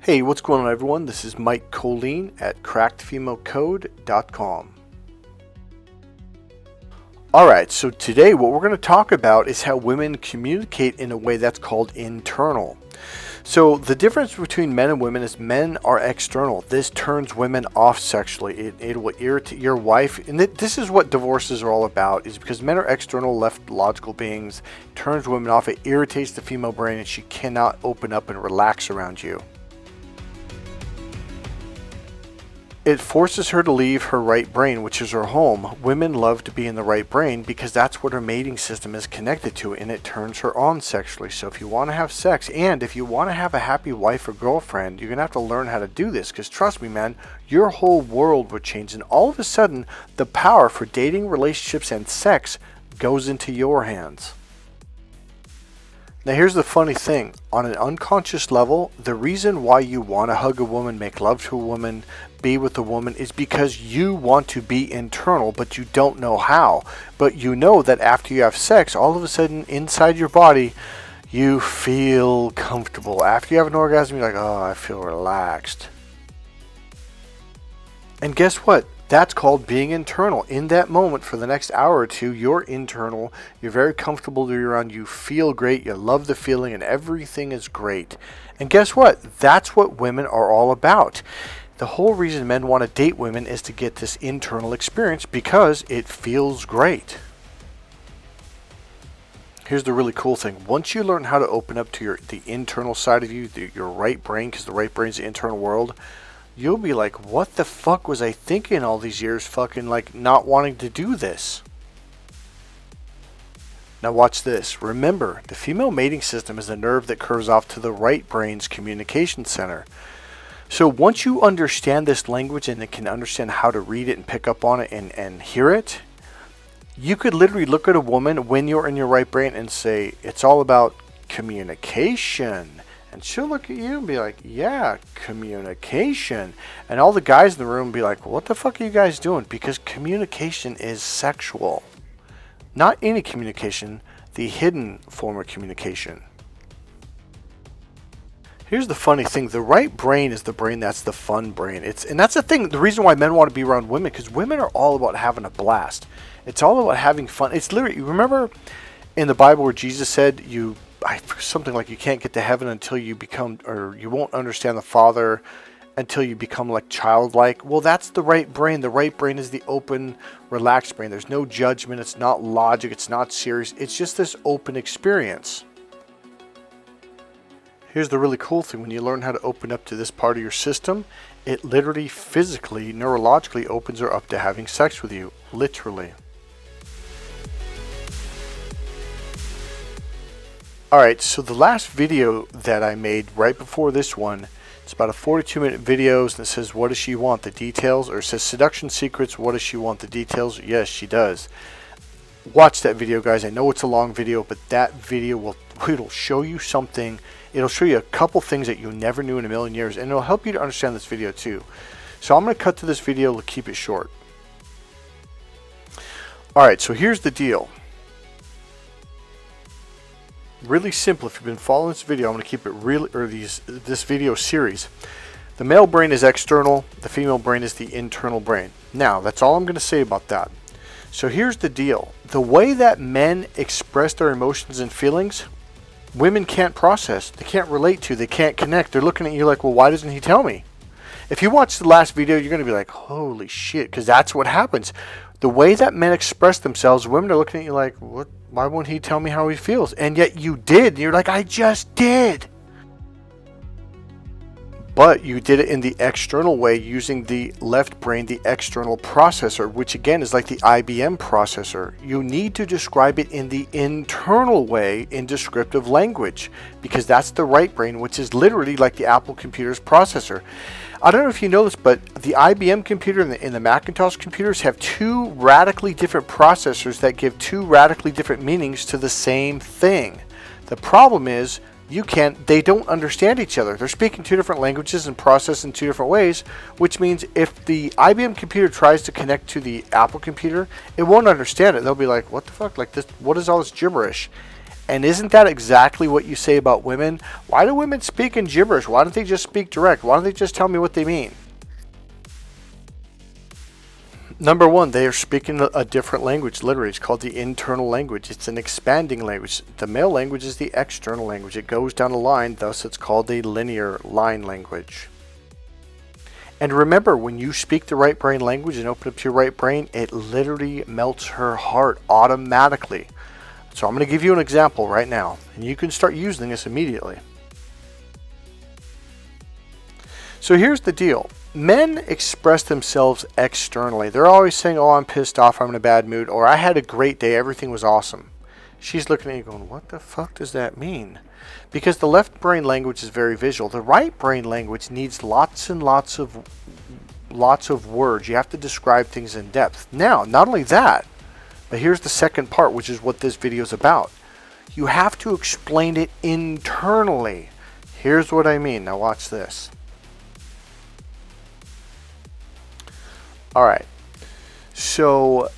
Hey, what's going on everyone? This is Mike Kollin at crackedfemalecode.com. Alright, so today what we're going to talk about is how women communicate in a way that's called internal. So the difference between men and women is men are external. This turns women off sexually. It will irritate your wife. And this is what divorces are all about, is because men are external, left logical beings. It turns women off. It irritates the female brain and she cannot open up and relax around you. It forces her to leave her right brain, which is her home. Women love to be in the right brain because that's what her mating system is connected to, and it turns her on sexually. So if you want to have sex, and if you want to have a happy wife or girlfriend, you're going to have to learn how to do this, because trust me, man, your whole world would change, and all of a sudden, the power for dating, relationships, and sex goes into your hands. Now here's the funny thing, on an unconscious level, the reason why you want to hug a woman, make love to a woman, be with a woman is because you want to be internal, but you don't know how. But you know that after you have sex, all of a sudden inside your body, you feel comfortable. After you have an orgasm, you're like, oh, I feel relaxed. And guess what? That's called being internal. In that moment, for the next hour or two, you're internal. You're very comfortable to be around. You feel great. You love the feeling, and everything is great. And guess what? That's what women are all about. The whole reason men want to date women is to get this internal experience because it feels great. Here's the really cool thing. Once you learn how to open up to the internal side of you, your right brain, because the right brain's the internal world, you'll be like, what the fuck was I thinking all these years, fucking like not wanting to do this? Now watch this. Remember, the female mating system is a nerve that curves off to the right brain's communication center. So once you understand this language and can understand how to read it and pick up on it and hear it, you could literally look at a woman when you're in your right brain and say, it's all about communication. And she'll look at you and be like, yeah, communication. And all the guys in the room be like, what the fuck are you guys doing? Because communication is sexual. Not any communication, the hidden form of communication. Here's the funny thing. The right brain is the brain that's the fun brain. And that's the thing, the reason why men want to be around women, because women are all about having a blast. It's all about having fun. It's literally, you remember in the Bible where Jesus said something like you can't get to heaven until you become, or you won't understand the Father until you become like childlike. Well, that's the right brain. The right brain is the open, relaxed brain. There's no judgment. It's not logic. It's not serious. It's just this open experience. Here's the really cool thing. When you learn how to open up to this part of your system, it literally, physically, neurologically opens her up to having sex with you. Literally. Alright, so the last video that I made right before this one, it's about a 42-minute video, and it says, what does she want? The details? Or it says, Seduction Secrets, what does she want? The details? Yes, she does. Watch that video, guys. I know it's a long video, but that video it'll show you something. It'll show you a couple things that you never knew in a million years, and it'll help you to understand this video too. So I'm going to cut to this video to keep it short. Alright, so here's the deal. Really simple. If you've been following this video, I'm going to keep it real, or this video series. The male brain is external, the female brain is the internal brain. Now, that's all I'm going to say about that. So here's the deal. The way that men express their emotions and feelings, women can't process. They can't relate to. They can't connect. They're looking at you like, well, why doesn't he tell me? If you watch the last video, you're going to be like, holy shit, because that's what happens. The way that men express themselves, women are looking at you like, what? Why won't he tell me how he feels? And yet you did. And you're like, I just did. But you did it in the external way using the left brain, the external processor, which again is like the IBM processor. You need to describe it in the internal way in descriptive language, because that's the right brain, which is literally like the Apple computer's processor. I don't know if you know this, but the IBM computer and the Macintosh computers have two radically different processors that give two radically different meanings to the same thing. The problem is they don't understand each other. They're speaking two different languages and process in two different ways, which means if the IBM computer tries to connect to the Apple computer, it won't understand it. They'll be like, what the fuck? Like this, what is all this gibberish? And isn't that exactly what you say about women? Why do women speak in gibberish? Why don't they just speak direct? Why don't they just tell me what they mean? Number one, they are speaking a different language, literally. It's called the internal language. It's an expanding language. The male language is the external language. It goes down a line, thus it's called a linear line language. And remember, when you speak the right brain language and open up to your right brain, it literally melts her heart automatically. So I'm going to give you an example right now, and you can start using this immediately. So here's the deal. Men express themselves externally. They're always saying, oh, I'm pissed off, I'm in a bad mood, or I had a great day, everything was awesome. She's looking at you going, what the fuck does that mean? Because the left brain language is very visual. The right brain language needs lots and lots of words. You have to describe things in depth. Now, not only that, but here's the second part, which is what this video is about. You have to explain it internally. Here's what I mean. Now watch this. All right. So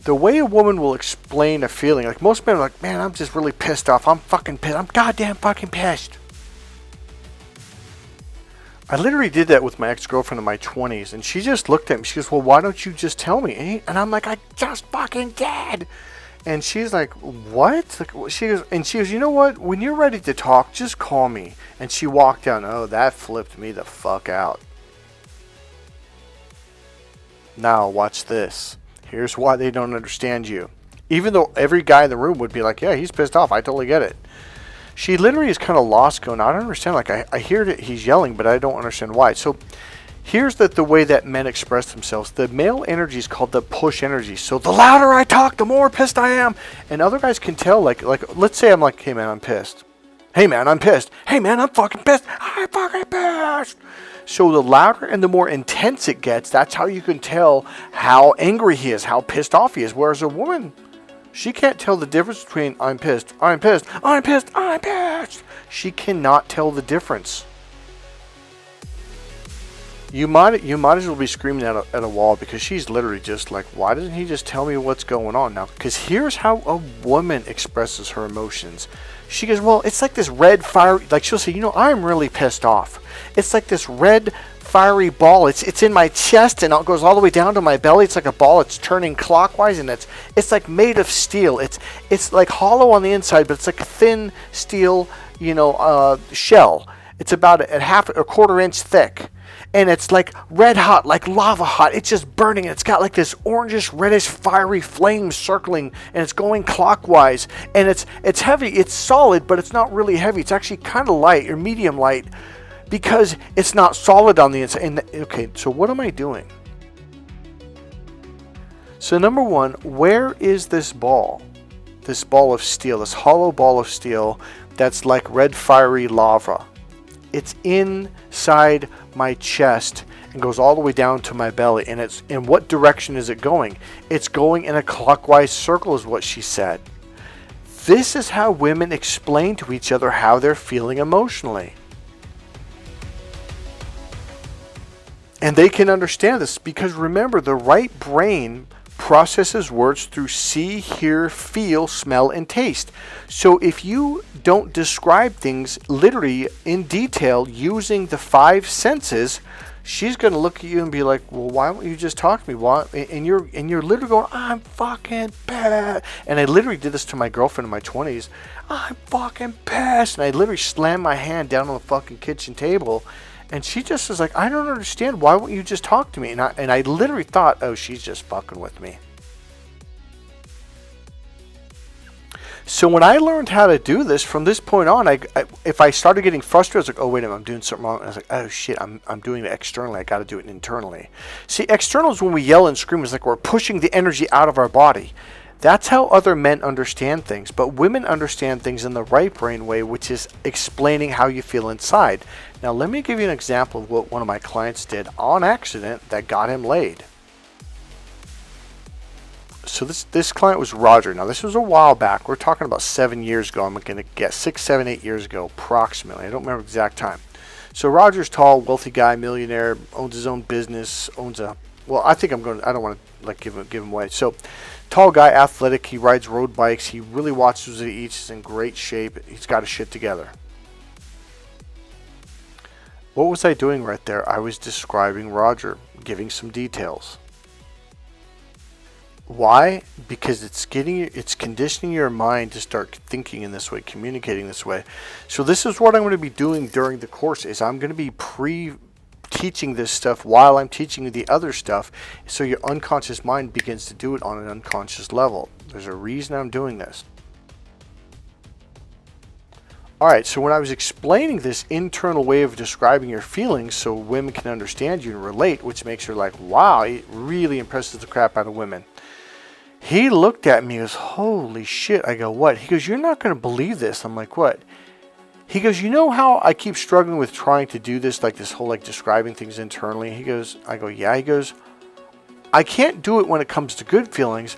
the way a woman will explain a feeling, like most men are like, man, I'm just really pissed off. I'm fucking pissed. I'm goddamn fucking pissed. I literally did that with my ex-girlfriend in my 20s, and she just looked at me. She goes, well, why don't you just tell me? And I'm like, I just fucking did. And she's like, what? Like, she goes, you know what? When you're ready to talk, just call me. And she walked down. Oh, that flipped me the fuck out. Now, watch this. Here's why they don't understand you. Even though every guy in the room would be like, yeah, he's pissed off. I totally get it. She literally is kind of lost going, I don't understand. Like, I hear that he's yelling, but I don't understand why. So here's the way that men express themselves. The male energy is called the push energy. So the louder I talk, the more pissed I am. And other guys can tell, like let's say I'm like, hey, man, I'm pissed. Hey, man, I'm pissed. Hey, man, I'm fucking pissed. I'm fucking pissed. So the louder and the more intense it gets, that's how you can tell how angry he is, how pissed off he is. Whereas a woman, she can't tell the difference between I'm pissed, I'm pissed, I'm pissed, I'm pissed. She cannot tell the difference. You might as well be screaming at a wall, because she's literally just like, why doesn't he just tell me what's going on now? Because here's how a woman expresses her emotions. She goes, well, it's like this red fire, like she'll say, you know, I'm really pissed off. It's like this red fiery ball. It's in my chest, and it goes all the way down to my belly. It's like a ball. It's turning clockwise, and it's like made of steel. It's like hollow on the inside, but it's like a thin steel, shell. It's about a quarter inch thick. And it's like red hot, like lava hot. It's just burning. It's got like this orangish, reddish, fiery flame circling, and it's going clockwise. And it's heavy. It's solid, but it's not really heavy. It's actually kind of light or medium light, because it's not solid on the inside. And okay, so what am I doing? So number one, where is this ball? This ball of steel, this hollow ball of steel that's like red fiery lava. It's inside my chest and goes all the way down to my belly. And it's in what direction is it going? It's going in a clockwise circle, is what she said. This is how women explain to each other how they're feeling emotionally. And they can understand this because, remember, the right brain processes words through see, hear, feel, smell, and taste. So if you don't describe things literally in detail using the 5 senses, she's going to look at you and be like, well, why won't you just talk to me? Why? And you're literally going, I'm fucking pissed. And I literally did this to my girlfriend in my 20s. I'm fucking pissed. And I literally slammed my hand down on the fucking kitchen table. And she just was like, I don't understand. Why won't you just talk to me? And I literally thought, oh, she's just fucking with me. So when I learned how to do this, from this point on, if I started getting frustrated, I was like, oh, wait a minute, I'm doing something wrong. And I was like, oh, shit, I'm doing it externally. I got to do it internally. See, external is when we yell and scream. It's like we're pushing the energy out of our body. That's how other men understand things. But women understand things in the right brain way, which is explaining how you feel inside. Now, let me give you an example of what one of my clients did on accident that got him laid. So this client was Roger. Now, this was a while back. We're talking about 7 years ago. I'm going to guess 6, 7, 8 years ago, approximately. I don't remember the exact time. So Roger's tall, wealthy guy, millionaire, owns his own business, owns a Well, I think I'm going. I don't want to like give him away. So, tall guy, athletic. He rides road bikes. He really watches what he eats. He's in great shape. He's got his shit together. What was I doing right there? I was describing Roger, giving some details. Why? Because it's conditioning your mind to start thinking in this way, communicating this way. So this is what I'm going to be doing during the course. Is I'm going to be teaching this stuff while I'm teaching you the other stuff, so your unconscious mind begins to do it on an unconscious level. There's a reason I'm doing this. Alright, so when I was explaining this internal way of describing your feelings so women can understand you and relate, which makes her like, wow, it really impresses the crap out of women. He looked at me and goes, holy shit. I go, what? He goes, you're not going to believe this. I'm like, what? He goes, you know how I keep struggling with trying to do this, like this whole like describing things internally? He goes, I go, yeah. He goes, I can't do it when it comes to good feelings,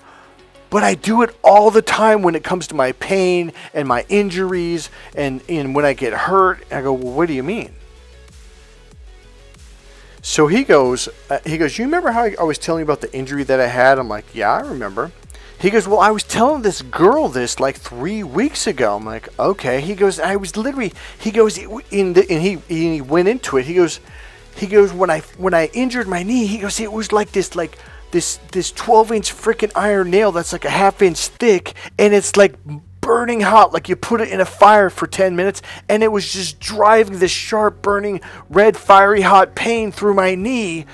but I do it all the time when it comes to my pain and my injuries and when I get hurt. I go, well, what do you mean? So he goes, you remember how I was telling you about the injury that I had? I'm like, yeah, I remember. He goes, well, I was telling this girl this like 3 weeks ago. I'm like, okay. He goes, I was literally, he goes, and he went into it. He goes, when I injured my knee, he goes, it was like this 12-inch freaking iron nail that's like a half-inch thick, and it's like burning hot, like you put it in a fire for 10 minutes, and it was just driving this sharp, burning, red, fiery hot pain through my knee.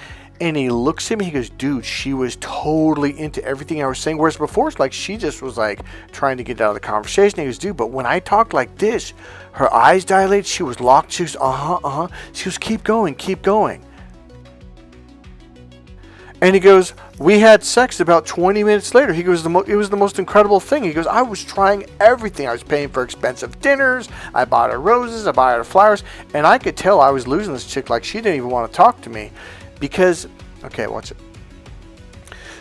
And he looks at me, he goes, dude, she was totally into everything I was saying. Whereas before, it's like she just was like trying to get out of the conversation. He goes, dude, but when I talked like this, her eyes dilated, she was locked, she was, She goes, keep going, keep going. And he goes, we had sex about 20 minutes later. He goes, it was the most incredible thing. He goes, I was trying everything. I was paying for expensive dinners. I bought her roses. I bought her flowers. And I could tell I was losing this chick. Like, she didn't even want to talk to me. Because, okay, watch it.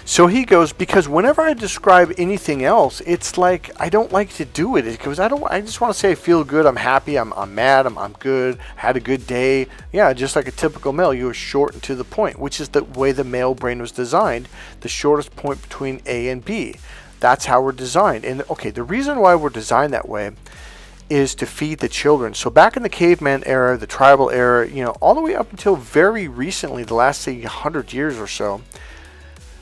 So he goes, because whenever I describe anything else, it's like I don't like to do it. Because I just want to say I feel good, I'm happy, I'm mad, I'm good, had a good day. Yeah, just like a typical male, you were short and to the point, which is the way the male brain was designed, the shortest point between A and B. That's how we're designed. And okay, the reason why we're designed that way is to feed the children. So back in the caveman era, the tribal era, all the way up until very recently, the last, say, 100 years or so,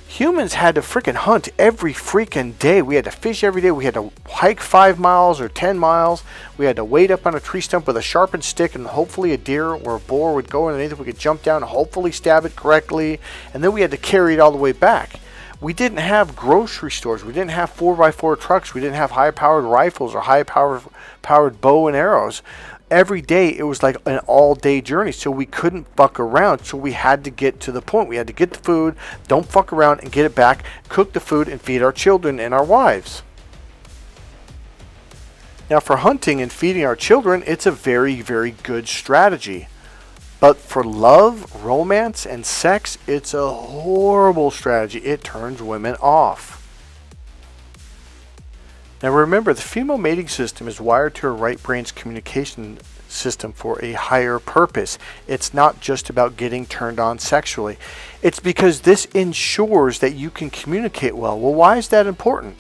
humans had to freaking hunt every freaking day. We had to fish every day. We had to hike 5 miles or 10 miles. We had to wait up on a tree stump with a sharpened stick, and hopefully a deer or a boar would go underneath. We could jump down and hopefully stab it correctly. And then we had to carry it all the way back. We didn't have grocery stores. We didn't have 4x4 trucks. We didn't have high-powered rifles or high-powered bow and arrows. Every day it was like an all-day journey, so we couldn't fuck around. So we had to get to the point. We had to get the food, don't fuck around, and get it back, cook the food, and feed our children and our wives. Now, for hunting and feeding our children, it's a very, very good strategy. But for love, romance, and sex, it's a horrible strategy. It turns women off. Now remember, the female mating system is wired to her right brain's communication system for a higher purpose. It's not just about getting turned on sexually. It's because this ensures that you can communicate well. Well, why is that important?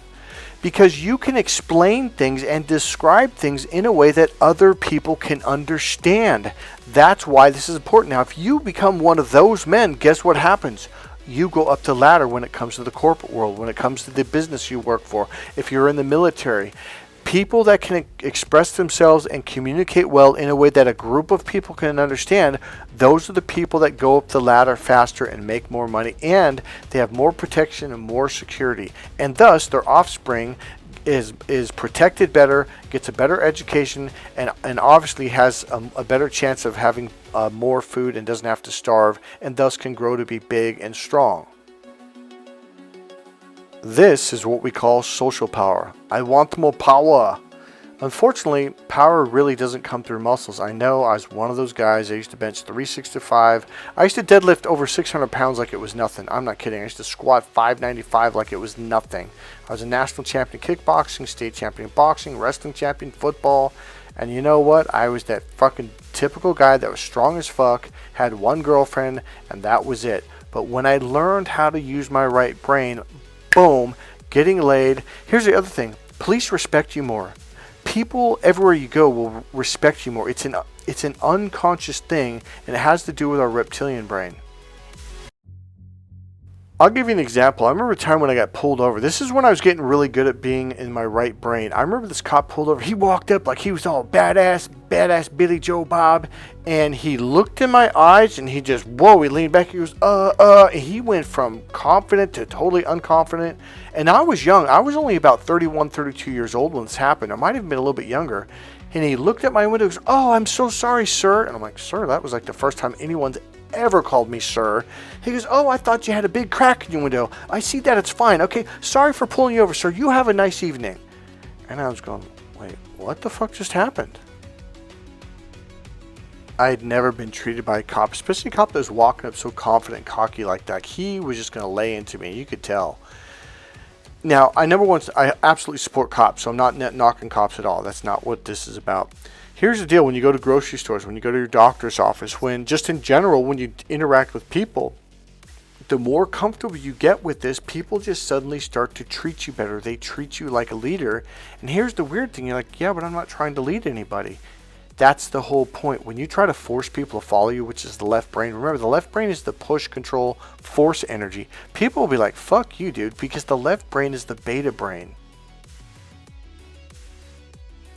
Because you can explain things and describe things in a way that other people can understand. That's why this is important. Now, if you become one of those men, guess what happens? You go up the ladder when it comes to the corporate world, when it comes to the business you work for, if you're in the military. People that can express themselves and communicate well in a way that a group of people can understand, those are the people that go up the ladder faster and make more money, and they have more protection and more security. And thus, their offspring is protected better, gets a better education, and obviously has a better chance of having more food and doesn't have to starve, and thus can grow to be big and strong. This is what we call social power. I want more power. Unfortunately, power really doesn't come through muscles. I know I was one of those guys. I used to bench 365. I used to deadlift over 600 pounds like it was nothing. I'm not kidding. I used to squat 595 like it was nothing. I was a national champion kickboxing, state champion boxing, wrestling champion, football. And you know what? I was that fucking typical guy that was strong as fuck, had one girlfriend, and that was it. But when I learned how to use my right brain, boom, getting laid. Here's the other thing. Police respect you more. People everywhere you go will respect you more. It's an unconscious thing, and it has to do with our reptilian brain. I'll give you an example. I remember a time when I got pulled over. This is when I was getting really good at being in my right brain. I remember this cop pulled over. He walked up like he was all badass Billy Joe Bob. And he looked in my eyes and he just, whoa, he leaned back. He goes, And he went from confident to totally unconfident. And I was young. I was only about 31, 32 years old when this happened. I might have been a little bit younger. And he looked at my window and goes, oh, I'm so sorry, sir. And I'm like, sir, that was like the first time anyone's ever called me sir. He goes, oh, I thought you had a big crack in your window. I see that, it's fine. Okay, sorry for pulling you over, sir. You have a nice evening. And I was going, wait, what the fuck just happened? I had never been treated by a cop, especially a cop that was walking up so confident and cocky like that. He was just going to lay into me. You could tell. Now, I absolutely support cops, so I'm not knocking cops at all. That's not what this is about. Here's the deal. When you go to grocery stores, when you go to your doctor's office, when just in general, when you interact with people, the more comfortable you get with this, people just suddenly start to treat you better. They treat you like a leader. And here's the weird thing. You're like, yeah, but I'm not trying to lead anybody. That's the whole point. When you try to force people to follow you, which is the left brain, remember the left brain is the push, control, force energy. People will be like, fuck you, dude, because the left brain is the beta brain.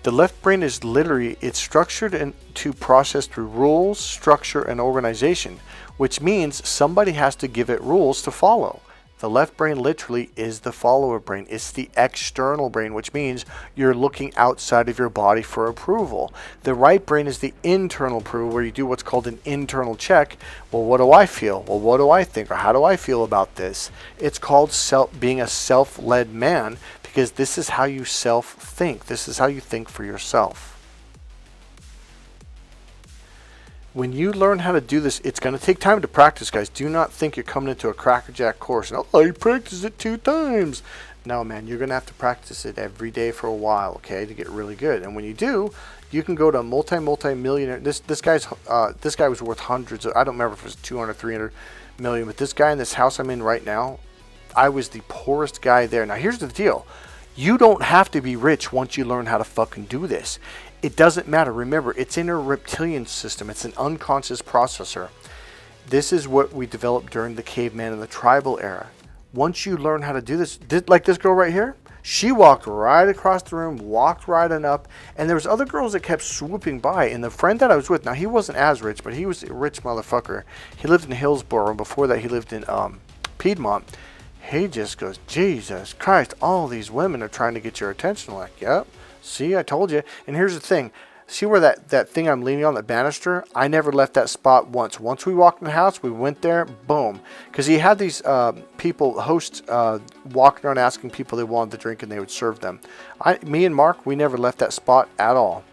The left brain is literally, it's structured to process through rules, structure, and organization, which means somebody has to give it rules to follow. The left brain literally is the follower brain. It's the external brain, which means you're looking outside of your body for approval. The right brain is the internal approval, where you do what's called an internal check. Well, what do I feel? Well, what do I think? Or how do I feel about this? It's called being a self-led man, because this is how you self-think. This is how you think for yourself. When you learn how to do this, it's going to take time to practice, guys. Do not think you're coming into a crackerjack course and, oh, you practiced it 2 times. No, man, you're going to have to practice it every day for a while, okay, to get really good. And when you do, you can go to multi-millionaire. This guy was worth hundreds of, I don't remember if it was 200, 300 million, but this guy in this house I'm in right now, I was the poorest guy there. Now, here's the deal. You don't have to be rich once you learn how to fucking do this. It doesn't matter. Remember, it's in a reptilian system. It's an unconscious processor. This is what we developed during the caveman and the tribal era. Once you learn how to do this, like this girl right here, she walked right across the room, walked right on up, and there was other girls that kept swooping by. And the friend that I was with, now he wasn't as rich, but he was a rich motherfucker. He lived in Hillsborough, and before that he lived in Piedmont. He just goes, Jesus Christ, all these women are trying to get your attention. I'm like, yep, see, I told you. And here's the thing. See where that thing I'm leaning on, that banister? I never left that spot once. Once we walked in the house, we went there, boom. Because he had these hosts walking around asking people they wanted to drink, and they would serve them. Me and Mark, we never left that spot at all.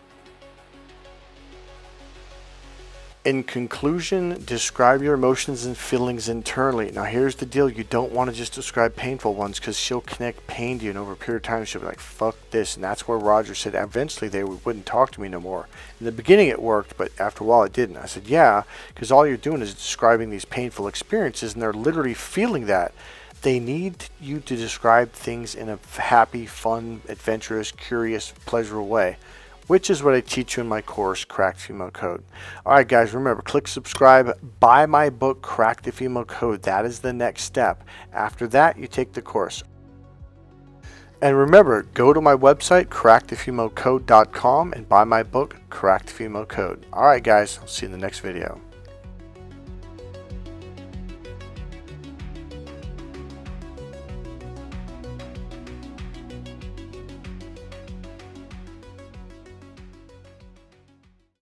In conclusion, describe your emotions and feelings internally. Now, here's the deal. You don't want to just describe painful ones, because she'll connect pain to you, and over a period of time, she'll be like, fuck this. And that's where Roger said eventually they wouldn't talk to me no more. In the beginning, it worked, but after a while, it didn't. I said, yeah, because all you're doing is describing these painful experiences, and they're literally feeling that. They need you to describe things in a happy, fun, adventurous, curious, pleasurable way, which is what I teach you in my course, Crack the Female Code. All right, guys, remember, click subscribe, buy my book, Crack the Female Code. That is the next step. After that, you take the course. And remember, go to my website, crackthefemalecode.com, and buy my book, Crack the Female Code. All right, guys, I'll see you in the next video.